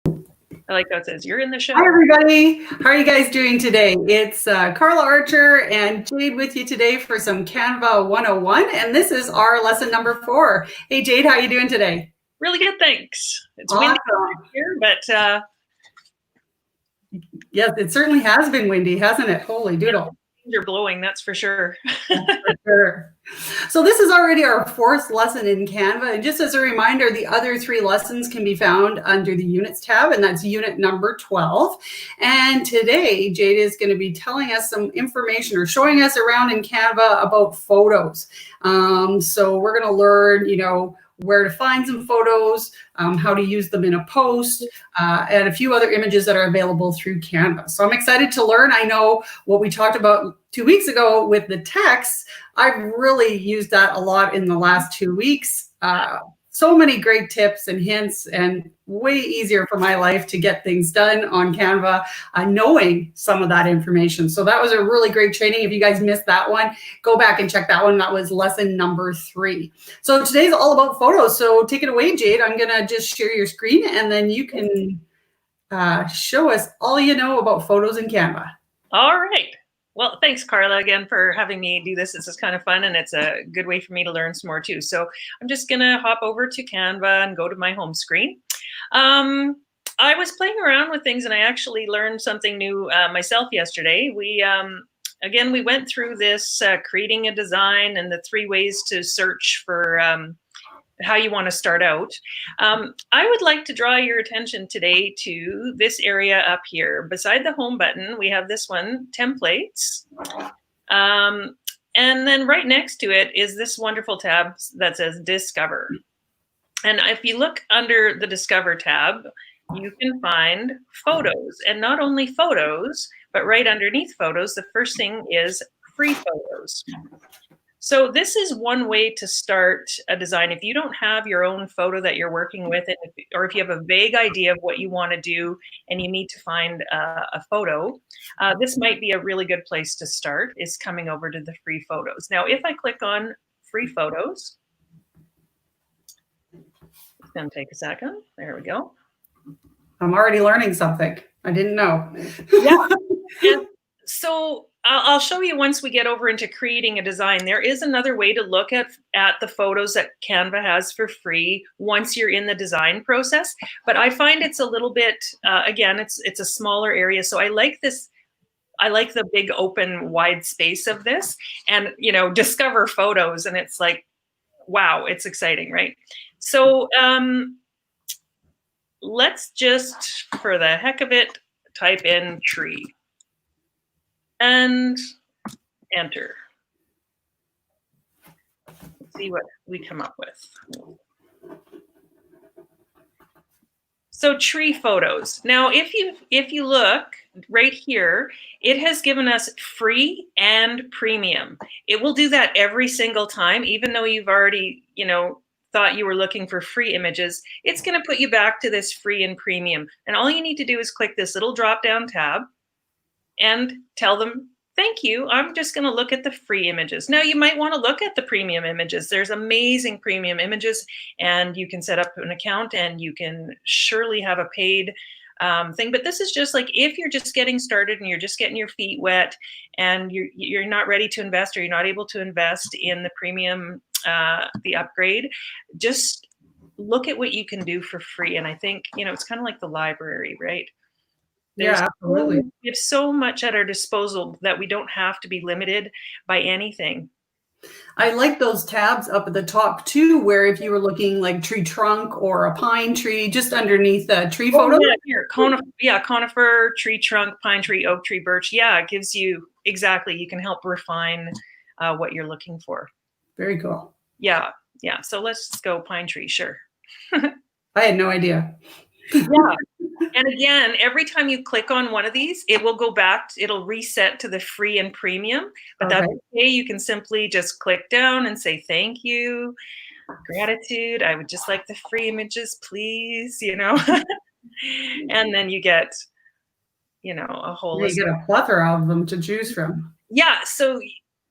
I like how it says, you're in the show. Hi, everybody. How are you guys doing today? It's Carla Archer and Jade with you today for some Canva 101, and this is our lesson number 4. Hey, Jade, how are you doing today? Really good, thanks. It's awesome. windy here, but... Yes, it certainly has been windy, hasn't it? Holy doodle. You're blowing, that's for sure. That's for sure. So this is already our 4th lesson in Canva. And just as a reminder, the other 3 lessons can be found under the Units tab, and that's unit number 12. And today, Jade is going to be telling us some information or showing us around in Canva about photos. So we're going to learn, where to find some photos, how to use them in a post, and a few other images that are available through Canva. So I'm excited to learn. I know what we talked about 2 weeks ago with the text, I've really used that a lot in the last 2 weeks. So many great tips and hints, and way easier for my life to get things done on Canva, knowing some of that information. So that was a really great training. If you guys missed that one, go back and check that one. That was lesson number 3. So today's all about photos. So take it away, Jade. I'm going to just share your screen, and then you can show us all you know about photos in Canva. All right. Well, thanks, Carla, again, for having me do this. This is kind of fun, and it's a good way for me to learn some more, too. So I'm just going to hop over to Canva and go to my home screen. I was playing around with things, and I actually learned something new myself yesterday. We went through this creating a design and the 3 ways to search for how you want to start out. I would like to draw your attention today to this area up here. Beside the home button, we have this one, templates. And then right next to it is this wonderful tab that says discover. And if you look under the discover tab, you can find photos, and not only photos, but right underneath photos, the first thing is free photos. So this is one way to start a design. If you don't have your own photo that you're working with, or if you have a vague idea of what you want to do and you need to find a photo, this might be a really good place to start, is coming over to the free photos. Now, if I click on free photos, it's going to take a second. There we go. I'm already learning something. I didn't know. Yeah. And so I'll show you once we get over into creating a design. There is another way to look at the photos that Canva has for free once you're in the design process. But I find it's a little bit, again, it's a smaller area. So I like this. I like the big open wide space of this, and, discover photos. And it's like, wow, it's exciting, right? So let's just, for the heck of it, type in tree. And enter. Let's see what we come up with. So tree photos. Now, if you look right here, it has given us free and premium. It will do that every single time, even though you've already, thought you were looking for free images. It's going to put you back to this free and premium. And all you need to do is click this little drop-down tab and tell them, thank you, I'm just going to look at the free images. Now, you might want to look at the premium images. There's amazing premium images, and you can set up an account, and you can surely have a paid thing. But this is just like if you're just getting started and you're just getting your feet wet and you're not ready to invest, or you're not able to invest in the premium, the upgrade, just look at what you can do for free. And I think, it's kind of like the library, right? Yeah, absolutely. We have so much at our disposal that we don't have to be limited by anything. I like those tabs up at the top too, where if you were looking like tree trunk or a pine tree, just underneath the tree photo. Yeah, here, conifer, tree trunk, pine tree, oak tree, birch. Yeah, it gives you, exactly, you can help refine what you're looking for. Very cool. Yeah. So let's just go pine tree, sure. I had no idea. Yeah. And again, every time you click on one of these, it will go back, it'll reset to the free and premium, but that's okay. You can simply just click down and say, thank you, gratitude. I would just like the free images, please, and then you get, a whole list. You get a plethora of them to choose from. Yeah. So,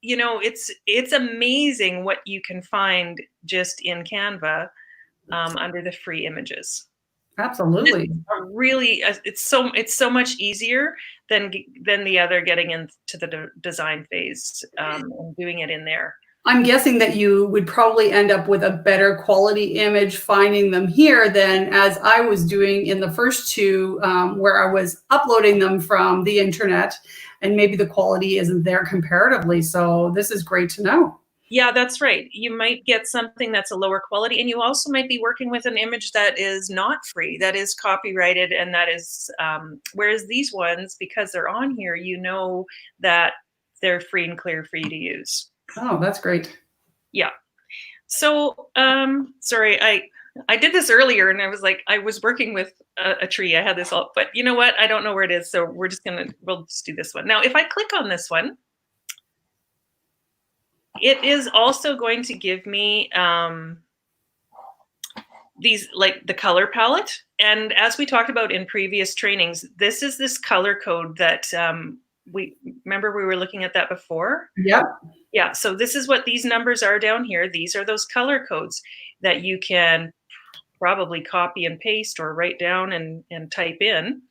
it's amazing what you can find just in Canva under the free images. Absolutely. Really, it's so much easier than the other getting into the design phase and doing it in there. I'm guessing that you would probably end up with a better quality image finding them here than as I was doing in the first two, where I was uploading them from the internet, and maybe the quality isn't there comparatively. So this is great to know. Yeah, that's right. You might get something that's a lower quality, and you also might be working with an image that is not free, that is copyrighted, and that is, whereas these ones, because they're on here, you know that they're free and clear for you to use. Oh, that's great. Yeah. So, sorry, I did this earlier, and I was like, I was working with a tree. I had this all, but you know what? I don't know where it is, so we'll just do this one. Now, if I click on this one, it is also going to give me these, like the color palette. And as we talked about in previous trainings, this is this color code that we were looking at that before. Yep. Yeah, so this is what these numbers are down here. These are those color codes that you can probably copy and paste or write down and type in.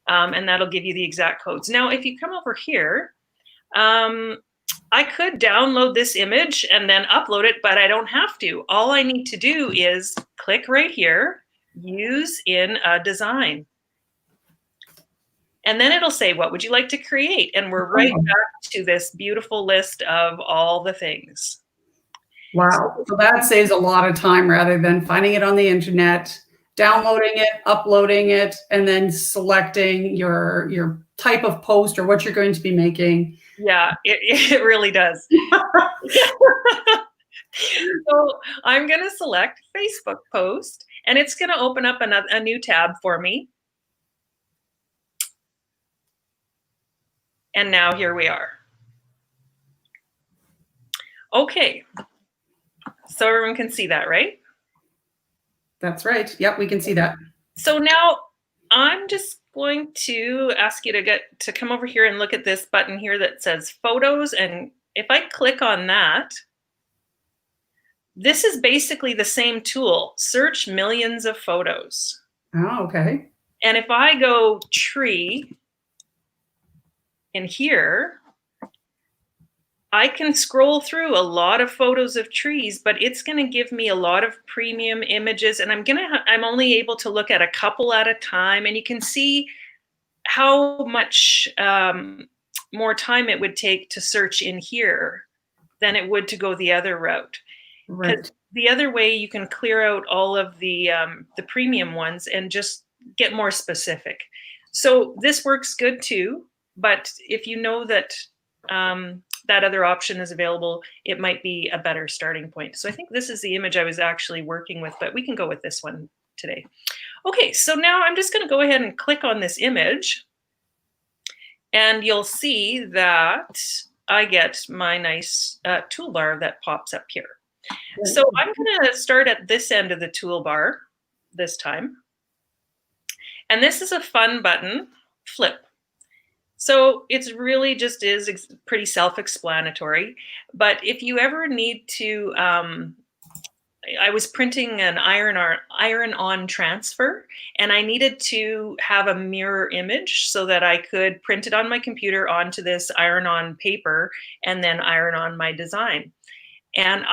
And that'll give you the exact codes. Now, if you come over here, I could download this image and then upload it, but I don't have to. All I need to do is click right here, use in a design. And then it'll say, what would you like to create? And we're right back to this beautiful list of all the things. Wow. So that saves a lot of time rather than finding it on the internet, downloading it, uploading it, and then selecting your type of post or what you're going to be making. Yeah, it really does. So I'm going to select Facebook post, and it's going to open up a new tab for me. And now here we are. Okay. So everyone can see that, right? That's right. Yep, we can see that. So now I'm just going to ask you to come over here and look at this button here that says photos. And if I click on that, this is basically the same tool, search millions of photos. Oh, okay. And if I go tree in here, I can scroll through a lot of photos of trees, but it's going to give me a lot of premium images, and I'm only able to look at a couple at a time. And you can see how much more time it would take to search in here than it would to go the other route. Right. The other way, you can clear out all of the premium ones and just get more specific. So this works good too, but if you know that that other option is available, it might be a better starting point. So I think this is the image I was actually working with, but we can go with this one today. Okay, so now I'm just going to go ahead and click on this image, and you'll see that I get my nice toolbar that pops up here. So I'm going to start at this end of the toolbar this time. And this is a fun button, flip. So it's really just is pretty self-explanatory. But if you ever need to, I was printing an iron-on transfer, and I needed to have a mirror image so that I could print it on my computer onto this iron-on paper and then iron on my design. And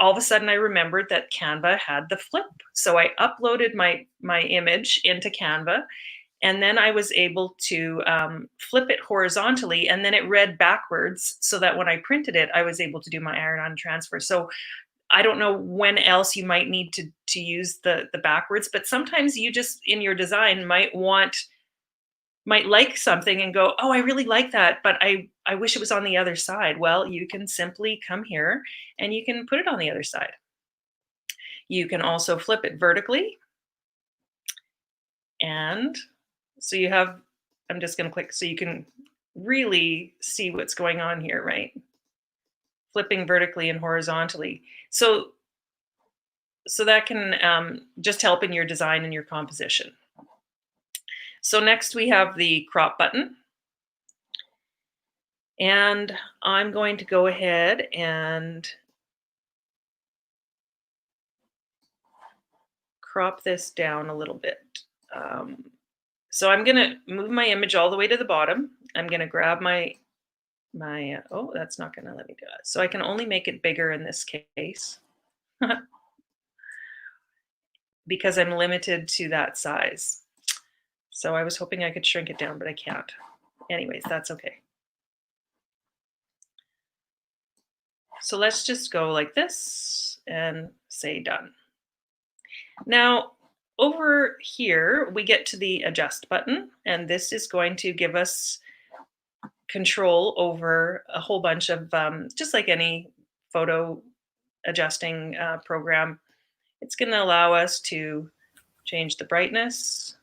all of a sudden I remembered that Canva had the flip. So I uploaded my image into Canva, and then I was able to flip it horizontally, and then it read backwards so that when I printed it, I was able to do my iron-on transfer. So I don't know when else you might need to use the backwards, but sometimes you just in your design might like something and go, oh, I really like that, but I wish it was on the other side. Well, you can simply come here and you can put it on the other side. You can also flip it vertically. And so you have, I'm just going to click so you can really see what's going on here, right? Flipping vertically and horizontally. So that can just help in your design and your composition. So next we have the crop button. And I'm going to go ahead and crop this down a little bit. So I'm gonna move my image all the way to the bottom. I'm gonna grab my, oh, that's not gonna let me do it. So I can only make it bigger in this case because I'm limited to that size. So I was hoping I could shrink it down, but I can't. Anyways, that's okay. So let's just go like this and say done. Now, over here, we get to the adjust button, and this is going to give us control over a whole bunch of, just like any photo adjusting program, it's going to allow us to change the brightness.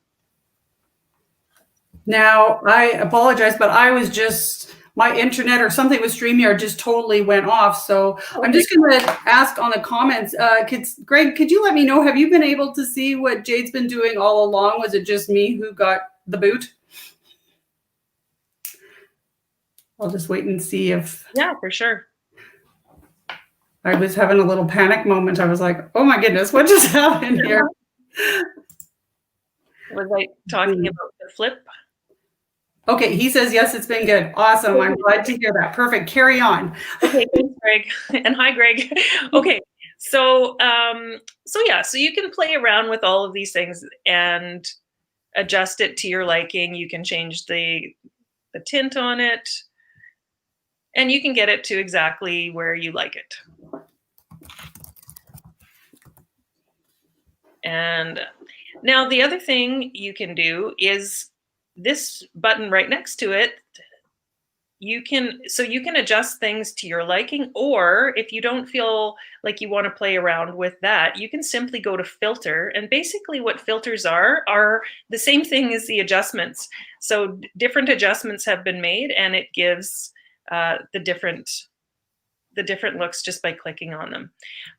Now, I apologize, but I was just, my internet or something with StreamYard just totally went off. So I'm just going to ask on the comments, Greg, could you let me know, have you been able to see what Jade's been doing all along? Was it just me who got the boot? I'll just wait and see if. Yeah, for sure. I was having a little panic moment. I was like, oh my goodness, what just happened here? Was I talking about the flip? Okay, he says, yes, it's been good. Awesome. I'm glad to hear that. Perfect. Carry on. Okay, thanks, Greg. And hi, Greg. Okay, so yeah, so you can play around with all of these things and adjust it to your liking. You can change the tint on it, and you can get it to exactly where you like it. And now the other thing you can do is this button right next to it. You can adjust things to your liking, or if you don't feel like you want to play around with that, you can simply go to filter. And basically what filters are the same thing as the adjustments. So different adjustments have been made, and it gives the different looks just by clicking on them.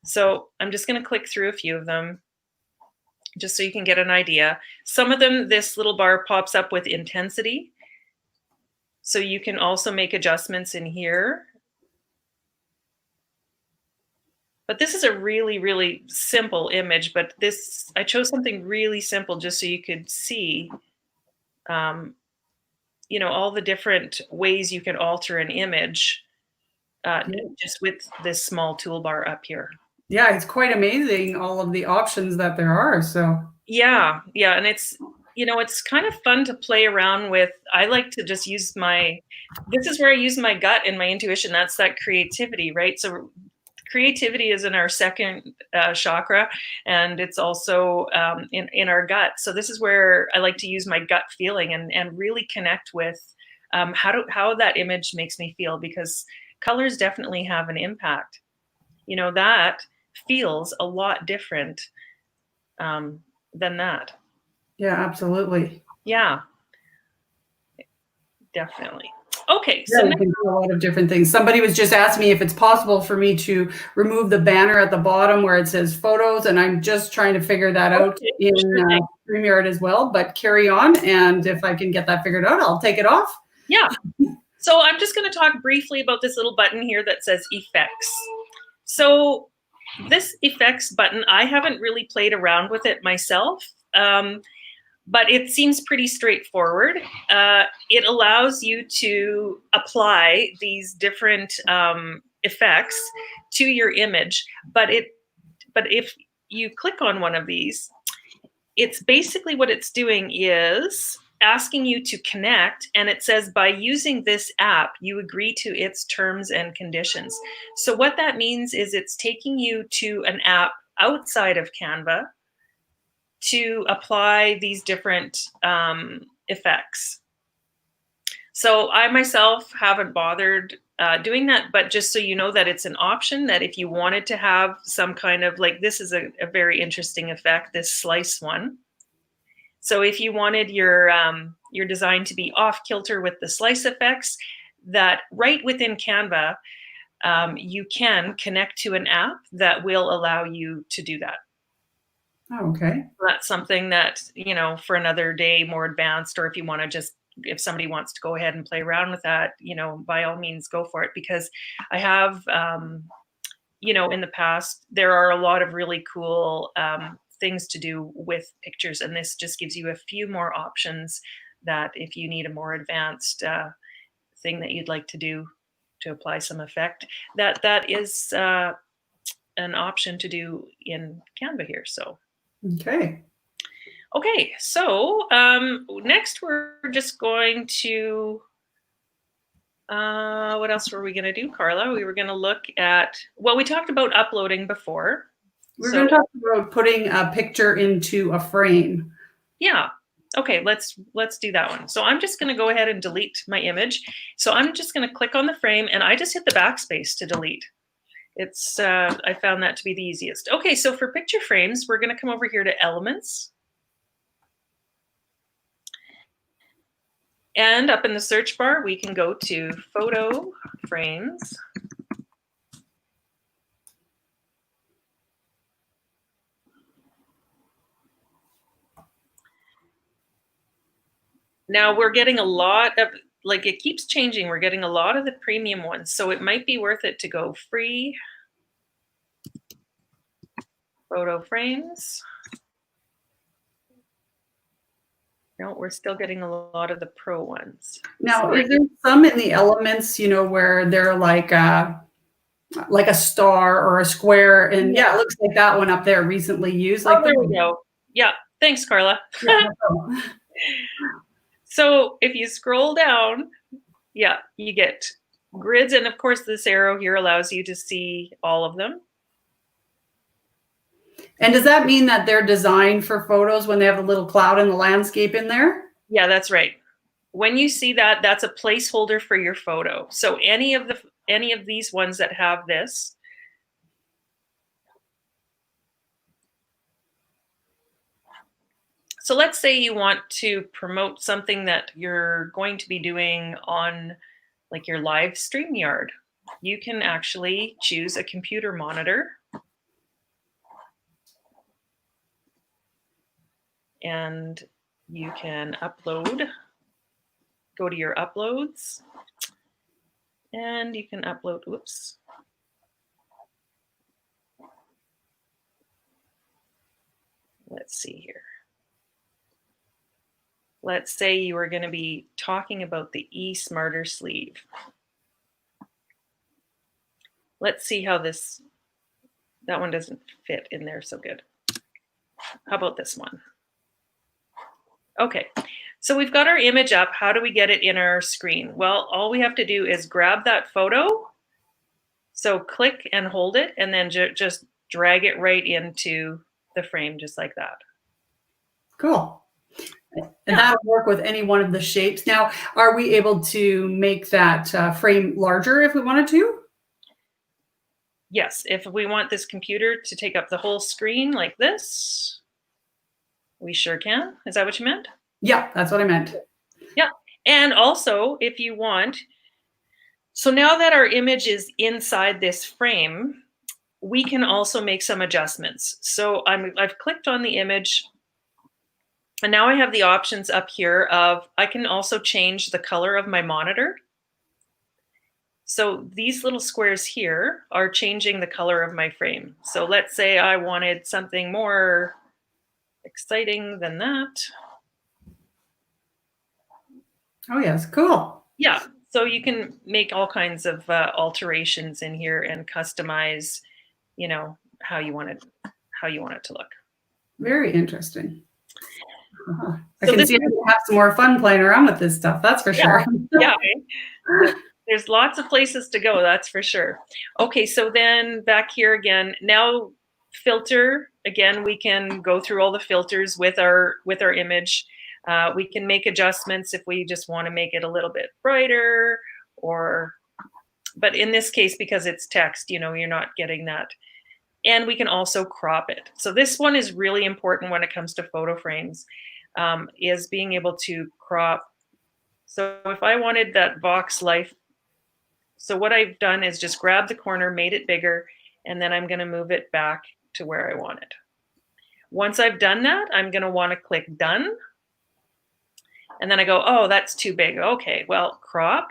So I'm just going to click through a few of them just so you can get an idea. Some of them, this little bar pops up with intensity. So you can also make adjustments in here. But this is a really, really simple image, but I chose something really simple just so you could see, all the different ways you can alter an image just with this small toolbar up here. Yeah, it's quite amazing, all of the options that there are. So yeah, and it's kind of fun to play around with. I like to just use this is where I use my gut and my intuition. That's that creativity, right? So creativity is in our second chakra, and it's also in our gut. So this is where I like to use my gut feeling and really connect with how that image makes me feel, because colors definitely have an impact. That feels a lot different than that. Yeah, absolutely. Yeah, definitely. Okay, so we can do a lot of different things. Somebody was just asking me if it's possible for me to remove the banner at the bottom where it says photos, and I'm just trying to figure that out in StreamYard as well, but carry on, and if I can get that figured out, I'll take it off. Yeah. So I'm just going to talk briefly about this little button here that says effects. So this effects button, I haven't really played around with it myself, but it seems pretty straightforward. It allows you to apply these different effects to your image, but if you click on one of these, it's basically what it's doing is asking you to connect, and it says, by using this app, you agree to its terms and conditions. So what that means is it's taking you to an app outside of Canva to apply these different effects. So I myself haven't bothered doing that, but just so you know that it's an option, that if you wanted to have some kind of, like, this is a very interesting effect, this slice one. So if you wanted your design to be off kilter with the slice effects, that right within Canva, you can connect to an app that will allow you to do that. Oh, okay. That's something that, for another day, more advanced, or if you want to just, if somebody wants to go ahead and play around with that, by all means, go for it. Because I have, in the past, there are a lot of really cool things to do with pictures, and this just gives you a few more options that if you need a more advanced thing that you'd like to do to apply some effect, that is an option to do in Canva here. So Okay. okay, so next we're just going to what else were we going to do, Carla? We were going to look at, well, we talked about uploading before. We're going to talk about putting a picture into a frame. Yeah. Okay, let's do that one. So I'm just going to go ahead and delete my image. So I'm just going to click on the frame, and I just hit the backspace to delete. It's I found that to be the easiest. Okay, so for picture frames, we're going to come over here to Elements. And up in the search bar, we can go to Photo Frames. Now we're getting a lot of, like, it keeps changing. We're getting a lot of the premium ones. So it might be worth it to go free. Photo frames. No, we're still getting a lot of the pro ones. Now, is there some in the Elements, you know, where they're like a star or a square? And yeah, it looks like that one up there, recently used. Like, oh, there we go. Yeah, thanks, Carla. Yeah. So if you scroll down, yeah, you get grids. And of course, this arrow here allows you to see all of them. And does that mean that they're designed for photos when they have a little cloud and the landscape in there? Yeah, that's right. When you see that, that's a placeholder for your photo. So any of these ones that have this, so let's say you want to promote something that you're going to be doing on like your live StreamYard. You can actually choose a computer monitor. And you can upload, go to your uploads, and you can upload, oops. Let's see here. Let's say you were going to be talking about the eSmarter sleeve. Let's see how that one doesn't fit in there so good. How about this one? Okay, so we've got our image up. How do we get it in our screen? Well, all we have to do is grab that photo. So click and hold it, and then just drag it right into the frame, just like that. Cool. And that'll work with any one of the shapes. Now, are we able to make that frame larger if we wanted to? Yes, if we want this computer to take up the whole screen like this, we sure can. Is that what you meant? Yeah, that's what I meant. Yeah, and also if you want, so now that our image is inside this frame, we can also make some adjustments. So I've clicked on the image, and now I have the options up here of, I can also change the color of my monitor. So these little squares here are changing the color of my frame. So let's say I wanted something more exciting than that. Oh yes, cool. Yeah, so you can make all kinds of alterations in here and customize, you know, how you want it to look. Very interesting. I can see I can have some more fun playing around with this stuff. That's for sure. Yeah. There's lots of places to go, that's for sure. Okay, so then back here again, now filter, again, we can go through all the filters with our image. We can make adjustments if we just want to make it a little bit brighter, but in this case, because it's text, you know, you're not getting that. And we can also crop it. So this one is really important when it comes to photo frames, is being able to crop. So if I wanted that Vox Life, so what I've done is just grab the corner, made it bigger, and then I'm going to move it back to where I want it. Once I've done that, I'm going to want to click done. And then I go, oh, that's too big. Okay, well, crop.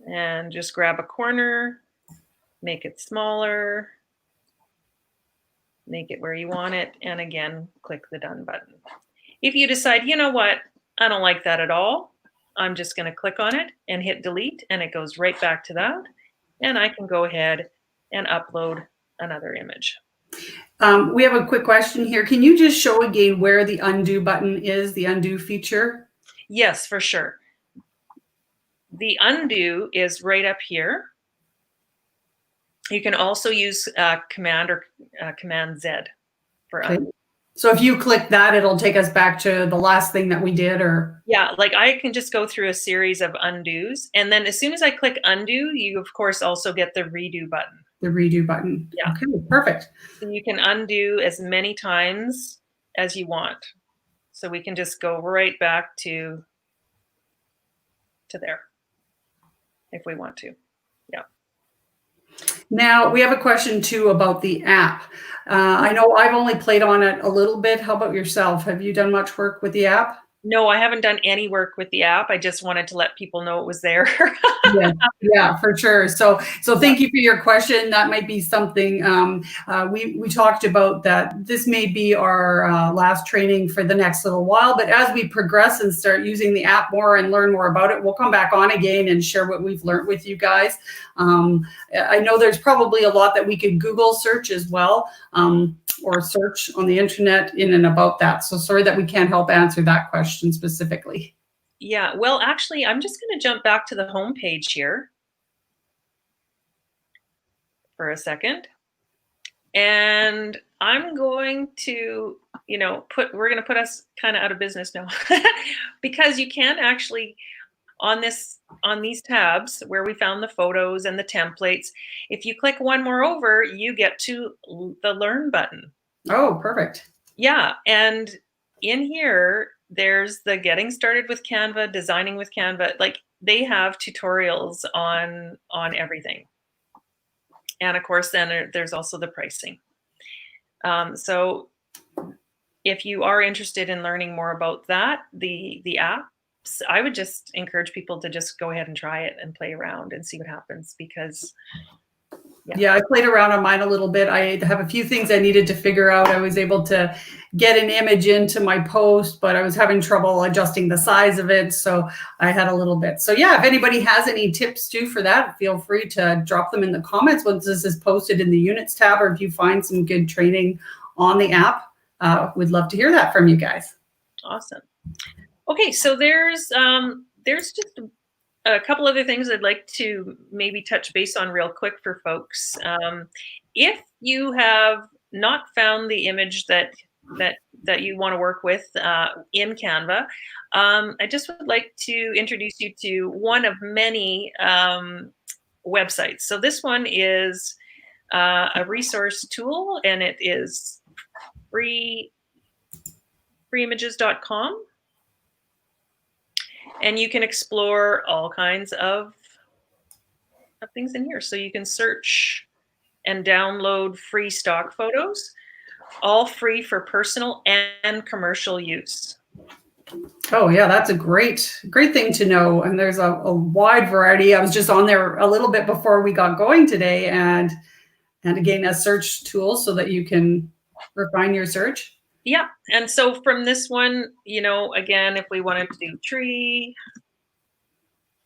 And just grab a corner, make it smaller. make it where you want it, and again, click the done button. If you decide, you know what, I don't like that at all, I'm just going to click on it and hit delete, and it goes right back to that. And I can go ahead and upload another image. We have a quick question here. Can you just show again where the undo button is, the undo feature? Yes, for sure. The undo is right up here. You can also use Command or Command Z for Okay. undo. So if you click that, it'll take us back to the last thing that we did, or? Yeah, like I can just go through a series of undos. And then as soon as I click undo, you of course also get the redo button. The redo button. Yeah. Okay, perfect. So you can undo as many times as you want. So we can just go right back to there if we want to. Yeah. Now we have a question too about the app. I know I've only played on it a little bit. How about yourself? Have you done much work with the app? No, I haven't done any work with the app. I just wanted to let people know it was there. Yeah, for sure. So thank you for your question. That might be something we talked about, that this may be our last training for the next little while. But as we progress and start using the app more and learn more about it, we'll come back on again and share what we've learned with you guys. I know there's probably a lot that we could Google search as well, or search on the internet in and about that. So sorry that we can't help answer that question specifically. Yeah, well, actually, I'm just going to jump back to the home page here for a second. And I'm going to, we're going to put us kind of out of business now because you can actually on these tabs where we found the photos and the templates, if you click one more over, you get to the learn button. Oh, perfect. Yeah. And in here, there's the getting started with Canva, designing with Canva. Like they have tutorials on everything. And of course, then there's also the pricing. So if you are interested in learning more about that, the apps, I would just encourage people to just go ahead and try it and play around and see what happens, because yeah, I played around on mine a little bit. I have a few things I needed to figure out. I was able to get an image into my post, but I was having trouble adjusting the size of it. So I had a little bit. So yeah, if anybody has any tips too for that, feel free to drop them in the comments once this is posted in the units tab, or if you find some good training on the app, we'd love to hear that from you guys. Awesome. Okay, so there's just a couple other things I'd like to maybe touch base on real quick for folks. If you have not found the image that you want to work with in Canva, I just would like to introduce you to one of many websites. So this one is a resource tool, and it is freeimages.com. And you can explore all kinds of things in here. So you can search and download free stock photos, all free for personal and commercial use. Oh yeah, that's a great thing to know. And there's a wide variety. I was just on there a little bit before we got going today, and again, a search tool so that you can refine your search. Yeah. And so from this one, again, if we wanted to do tree, I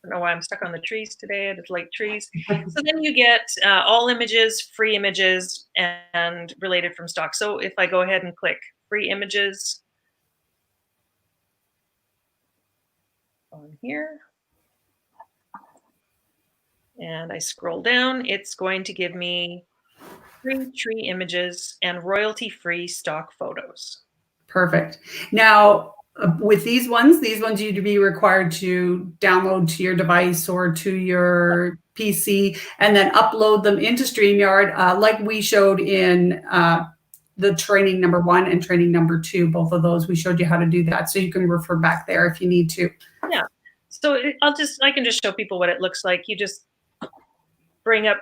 don't know why I'm stuck on the trees today. I just like trees. So then you get all images, free images, and related from stock. So if I go ahead and click free images on here, and I scroll down, it's going to give me free tree images and royalty-free stock photos. Perfect. Now, with these ones you'd be required to download to your device or to your PC and then upload them into StreamYard, like we showed in the training number 1 and training number 2. Both of those, we showed you how to do that. So you can refer back there if you need to. Yeah. So I can just show people what it looks like. You just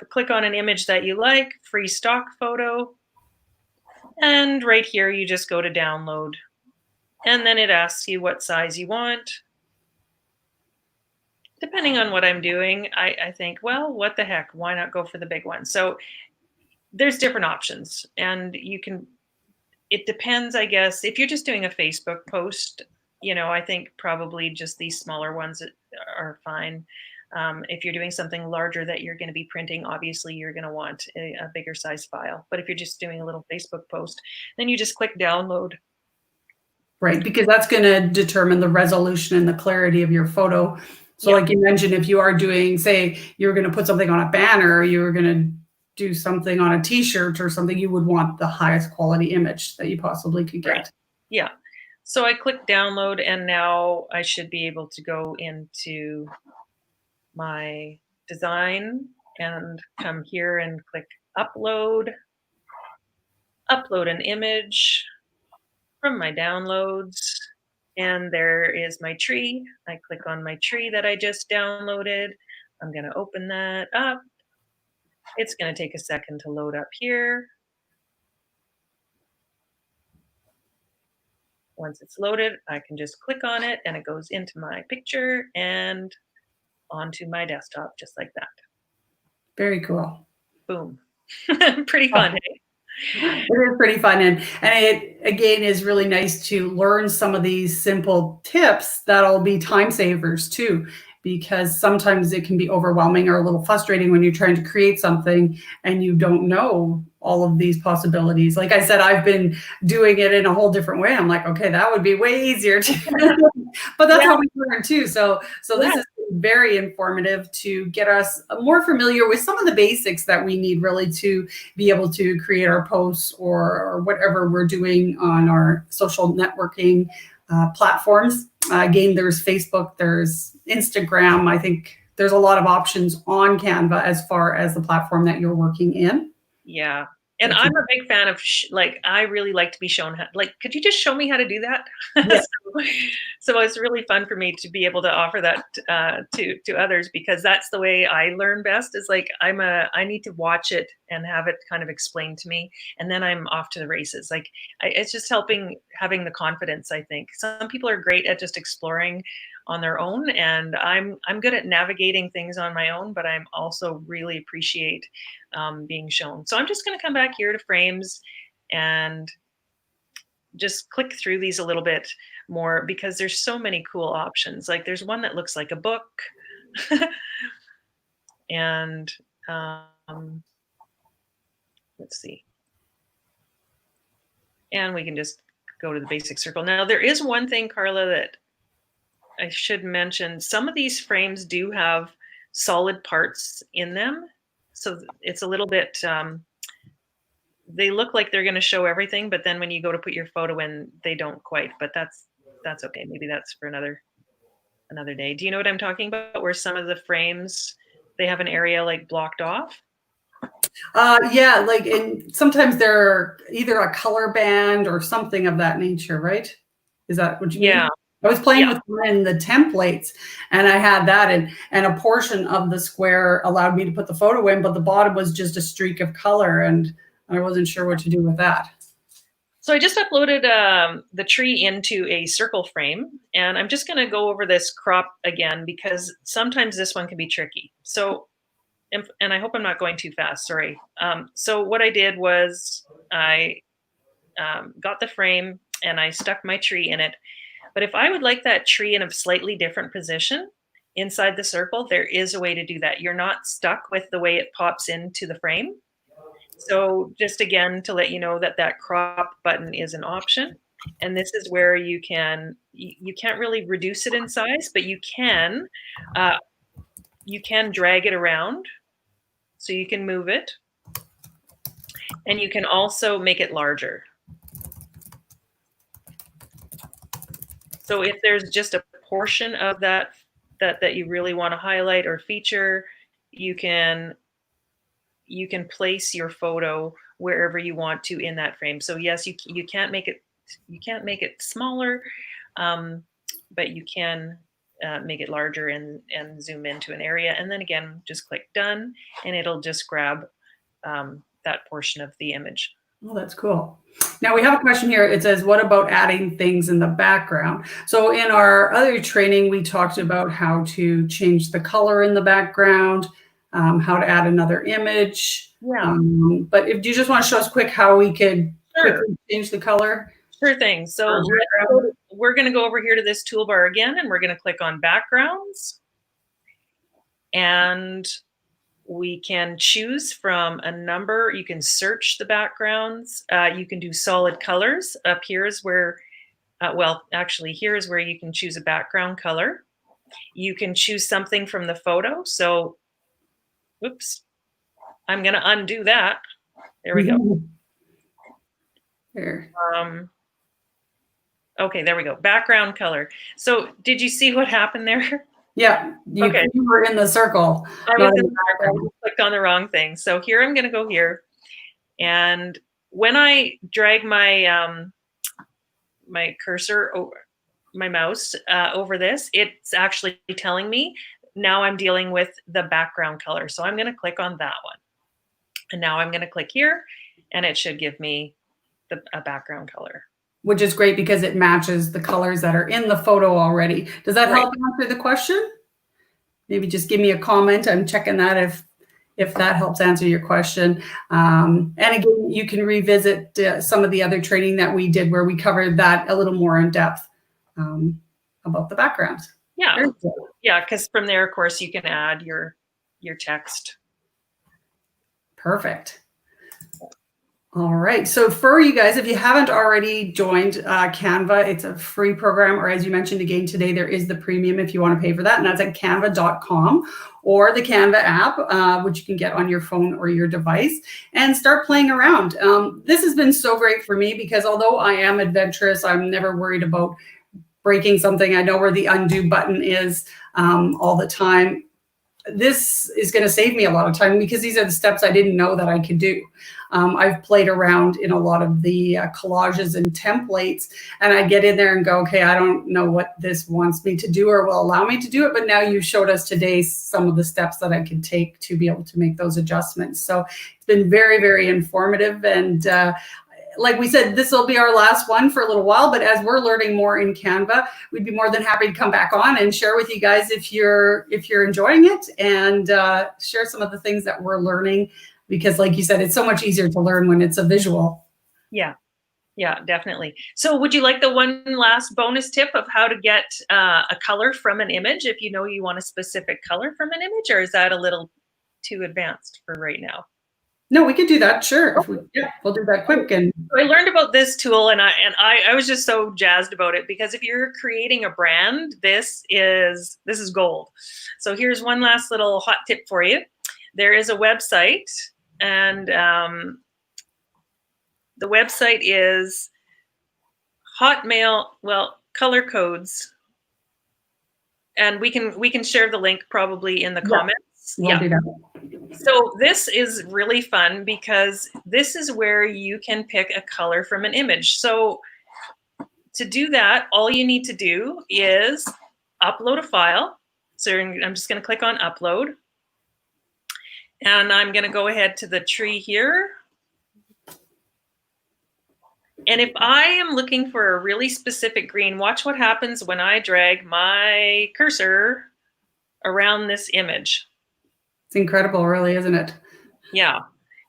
click on an image that you like, free stock photo. And right here, you just go to download. And then it asks you what size you want. Depending on what I'm doing, I think, well, what the heck? Why not go for the big one? So there's different options, and you can, it depends, I guess. If you're just doing a Facebook post, I think probably just these smaller ones are fine. If you're doing something larger that you're going to be printing, obviously you're going to want a bigger size file. But if you're just doing a little Facebook post, then you just click download. Right, because that's going to determine the resolution and the clarity of your photo. So like you mentioned, if you are doing, say, you're going to put something on a banner, or you're going to do something on a t-shirt or something, you would want the highest quality image that you possibly could get. Right. Yeah. So I click download, and now I should be able to go into my design and come here and click upload an image from my downloads. And there is my tree. I click on my tree that I just downloaded. I'm going to open that up. It's going to take a second to load up here. Once it's loaded, I can just click on it and it goes into my picture and onto my desktop, just like that. Very cool. Boom. Pretty fun, hey? It is pretty fun. And it, again, is really nice to learn some of these simple tips that'll be time savers too, because sometimes it can be overwhelming or a little frustrating when you're trying to create something and you don't know all of these possibilities. Like I said, I've been doing it in a whole different way. I'm like, okay, that would be way easier but that's how we learn too. So this is very informative to get us more familiar with some of the basics that we need really to be able to create our posts or whatever we're doing on our social networking platforms. Again, there's Facebook, there's Instagram. I think there's a lot of options on Canva as far as the platform that you're working in. Yeah. And I'm a big fan of, I really like to be shown how, could you just show me how to do that? Yes. So it's really fun for me to be able to offer that to others, because that's the way I learn best, is I need to watch it and have it kind of explained to me. And then I'm off to the races. It's just having the confidence, I think. Some people are great at just exploring on their own, and I'm good at navigating things on my own, but I'm also really appreciate being shown. So I'm just going to come back here to frames and just click through these a little bit more, because there's so many cool options. Like there's one that looks like a book and let's see. And we can just go to the basic circle. Now there is one thing, Carla, that I should mention. Some of these frames do have solid parts in them. So it's a little bit, they look like they're going to show everything, but then when you go to put your photo in, they don't quite, but that's okay. Maybe that's for another day. Do you know what I'm talking about? Where some of the frames, they have an area blocked off? Yeah, and sometimes they're either a color band or something of that nature, right? Is that what you mean? Yeah. I was playing with one in the templates, and I had that, and a portion of the square allowed me to put the photo in, but the bottom was just a streak of color, and I wasn't sure what to do with that. So I just uploaded the tree into a circle frame, and I'm just going to go over this crop again, because sometimes this one can be tricky. So, and I hope I'm not going too fast, sorry. So what I did was I got the frame and I stuck my tree in it. But if I would like that tree in a slightly different position inside the circle, there is a way to do that. You're not stuck with the way it pops into the frame. So just again, to let you know that crop button is an option. And this is where you can't really reduce it in size, but you can drag it around. So you can move it. And you can also make it larger. So if there's just a portion of that you really want to highlight or feature, you can place your photo wherever you want to in that frame. So yes, you can't make it smaller, but you can make it larger and zoom into an area. And then again, just click done, and it'll just grab that portion of the image. Oh, that's cool. Now we have a question here. It says, what about adding things in the background? So in our other training, we talked about how to change the color in the background. how to add another image. Yeah. But if do you just want to show us quick how we could Sure. quickly change the color? Sure thing. So we're going to go over here to this toolbar again, and we're going to click on backgrounds. And we can choose from a number. You can search the backgrounds. You can do solid colors. Up here is where, well, actually, here is where you can choose a background color. You can choose something from the photo. So, oops, I'm going to undo that. There we go. There. Okay, there we go. Background color. So did you see what happened there? Yeah, you were in the circle. I was in the background. I clicked on the wrong thing. So here I'm going to go here. And when I drag my my cursor over my mouse over this, it's actually telling me now I'm dealing with the background color. So I'm going to click on that one. And now I'm going to click here, and it should give me a background color. Which is great because it matches the colors that are in the photo already. Does that help answer the question? Maybe just give me a comment. I'm checking that if that helps answer your question. And again, you can revisit some of the other training that we did where we covered that a little more in depth about the backgrounds. Yeah, yeah, because from there, of course, you can add your text. Perfect. All right. So for you guys, if you haven't already joined Canva, it's a free program, or as you mentioned again today, there is the premium if you want to pay for that, and that's at canva.com or the Canva app, which you can get on your phone or your device, and start playing around. This has been so great for me because although I am adventurous, I'm never worried about breaking something. I know where the undo button is all the time. This is going to save me a lot of time because these are the steps I didn't know that I could do. I've played around in a lot of the collages and templates, and I get in there and go, okay, I don't know what this wants me to do or will allow me to do it. But now you showed us today some of the steps that I can take to be able to make those adjustments. So it's been very, very informative. And like we said, this will be our last one for a little while, but as we're learning more in Canva, we'd be more than happy to come back on and share with you guys if you're enjoying it, and share some of the things that we're learning, because like you said, it's so much easier to learn when it's a visual. Yeah, definitely. So would you like the one last bonus tip of how to get a color from an image if you know you want a specific color from an image, or is that a little too advanced for right now? No, we could do that. Sure. We'll do that quick. And I learned about this tool, and I was just so jazzed about it because if you're creating a brand, this is gold. So here's one last little hot tip for you. There is a website, and the website is Hotmail. Well, color codes, and we can share the link probably in the comments. We'll do that. So this is really fun because this is where you can pick a color from an image. So to do that, all you need to do is upload a file. So I'm just going to click on upload. And I'm going to go ahead to the tree here. And if I am looking for a really specific green, watch what happens when I drag my cursor around this image. It's incredible, really, isn't it? Yeah.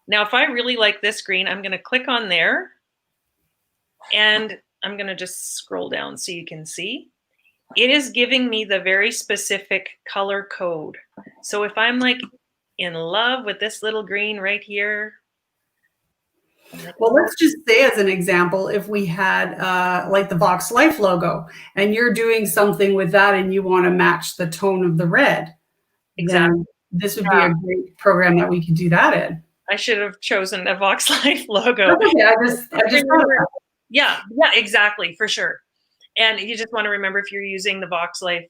Now, if I really like this green, I'm going to click on there, and I'm going to just scroll down so you can see. It is giving me the very specific color code. So if I'm like in love with this little green right here. Well, let's just say as an example, if we had like the Vox Life logo, and you're doing something with that and you want to match the tone of the red. Exactly. This would be a great program that we could do that in. I should have chosen a Vox Life logo. Okay, I just yeah, exactly, for sure. And you just want to remember, if you're using the Vox Life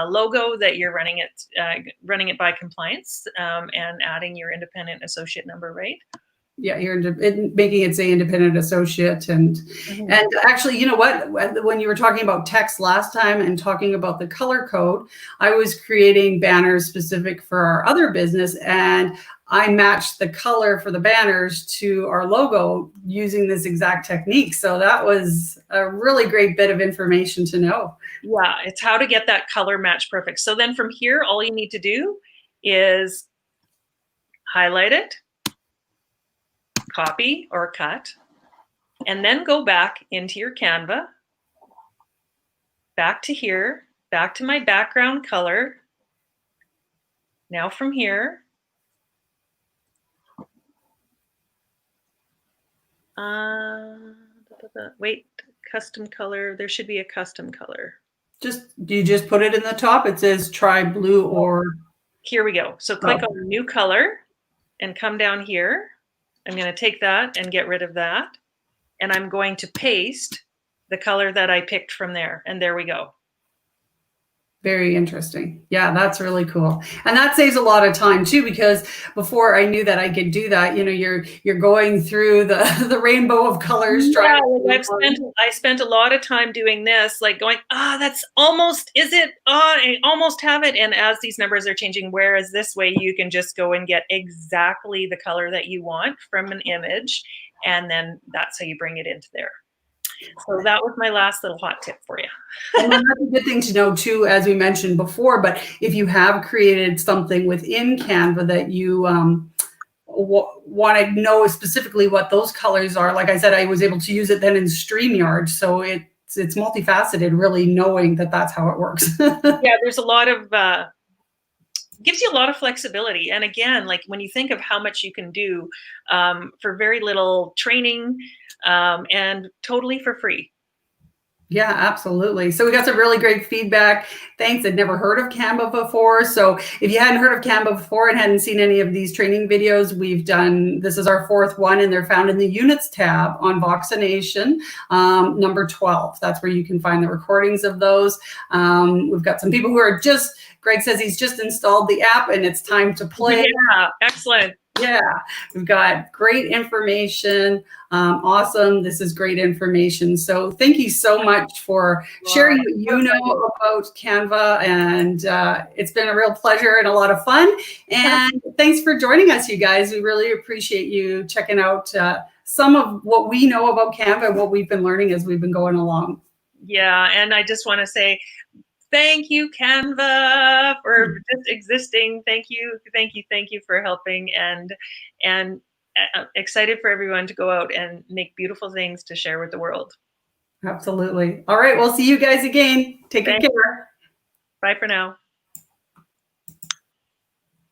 logo, that you're running it by compliance and adding your independent associate number, right? Yeah, you're making it say independent associate. And actually, you know what? When you were talking about text last time and talking about the color code, I was creating banners specific for our other business, and I matched the color for the banners to our logo using this exact technique. So that was a really great bit of information to know. Yeah, it's how to get that color match perfect. So then from here, all you need to do is highlight it, copy or cut, and then go back into your Canva, back to here, back to my background color. Now from here, wait, custom color. There should be a custom color. You just put it in the top. It says try blue or. Here we go. So click on new color and come down here. I'm going to take that and get rid of that. And I'm going to paste the color that I picked from there. And there we go. Very interesting. Yeah, that's really cool. And that saves a lot of time too, because before I knew that I could do that, you know, you're going through the rainbow of colors. Yeah, I spent a lot of time doing this, like going, that's almost, is it? I almost have it. And as these numbers are changing, whereas this way you can just go and get exactly the color that you want from an image. And then that's how you bring it into there. So that was my last little hot tip for you. And that's a good thing to know too, as we mentioned before, but if you have created something within Canva that you want to know specifically what those colors are, like I said, I was able to use it then in StreamYard. So it's multifaceted, really knowing that that's how it works. Yeah, there's a lot of, gives you a lot of flexibility. And again, like when you think of how much you can do for very little training and totally for free. Yeah, absolutely. So we got some really great feedback. Thanks. I'd never heard of Canva before. So if you hadn't heard of Canva before and hadn't seen any of these training videos, this is our 4th one, and they're found in the Units tab on Voxination, number 12. That's where you can find the recordings of those. We've got some people who are Greg says he's just installed the app and it's time to play. Yeah, excellent. Yeah, we've got great information. Awesome. This is great information. So thank you so much for sharing what you know about Canva. And it's been a real pleasure and a lot of fun. And thanks for joining us, you guys. We really appreciate you checking out some of what we know about Canva and what we've been learning as we've been going along. Yeah, and I just want to say, thank you, Canva, for just existing. Thank you for helping, and excited for everyone to go out and make beautiful things to share with the world. Absolutely. All right, we'll see you guys again. Take care. Bye for now.